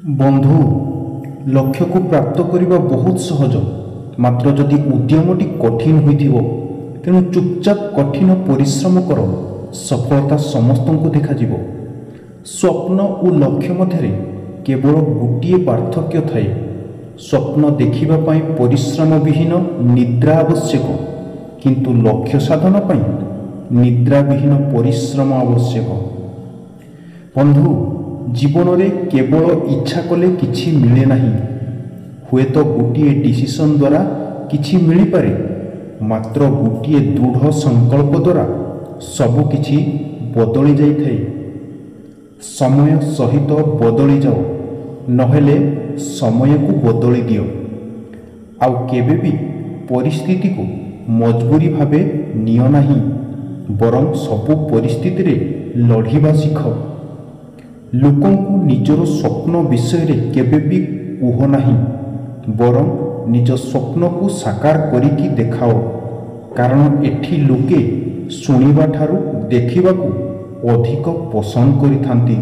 ବନ୍ଧୁ, ଲକ୍ଷ୍ୟକୁ ପ୍ରାପ୍ତ କରିବା ବହୁତ ସହଜ, ମାତ୍ର ଯଦି ଉଦ୍ୟମଟି କଠିନ ହୋଇଥିବ, ତେଣୁ ଚୁପଚାପ କଠିନ ପରିଶ୍ରମ କର, ସଫଳତା ସମସ୍ତଙ୍କୁ ଦେଖାଯିବ। ସ୍ୱପ୍ନ ଓ ଲକ୍ଷ୍ୟ ମଧ୍ୟରେ କେବଳ ଗୋଟିଏ ପାର୍ଥକ୍ୟ ଥାଏ। ସ୍ୱପ୍ନ ଦେଖିବା ପାଇଁ ପରିଶ୍ରମ ବିହୀନ ନିଦ୍ରା ଆବଶ୍ୟକ, କିନ୍ତୁ ଲକ୍ଷ୍ୟ ସାଧନ ପାଇଁ ନିଦ୍ରା ବିହୀନ ପରିଶ୍ରମ ଆବଶ୍ୟକ। ବନ୍ଧୁ, ଜୀବନରେ କେବଳ ଇଚ୍ଛା କଲେ କିଛି ମିଳେ ନାହିଁ। ହୁଏତ ଗୋଟିଏ ଡିସିସନ୍ ଦ୍ୱାରା କିଛି ମିଳିପାରେ, ମାତ୍ର ଗୋଟିଏ ଦୃଢ଼ ସଂକଳ୍ପ ଦ୍ୱାରା ସବୁକିଛି ବଦଳି ଯାଇଥାଏ। ସମୟ ସହିତ ବଦଳି ଯାଅ, ନହେଲେ ସମୟକୁ ବଦଳି ଦିଅ। ଆଉ କେବେ ବି ପରିସ୍ଥିତିକୁ ମଜବୁରୀ ଭାବେ ନିଅ ନାହିଁ, ବରଂ ସବୁ ପରିସ୍ଥିତିରେ ଲଢ଼ିବା ଶିଖ। ଲୋକଙ୍କୁ ନିଜର ସ୍ୱପ୍ନ ବିଷୟରେ କେବେ ବି କୁହ ନାହିଁ, ବରଂ ନିଜ ସ୍ୱପ୍ନକୁ ସାକାର କରିକି ଦେଖାଅ। କାରଣ ଏଠି ଲୋକେ ଶୁଣିବା ଠାରୁ ଦେଖିବାକୁ ଅଧିକ ପସନ୍ଦ କରିଥାନ୍ତି।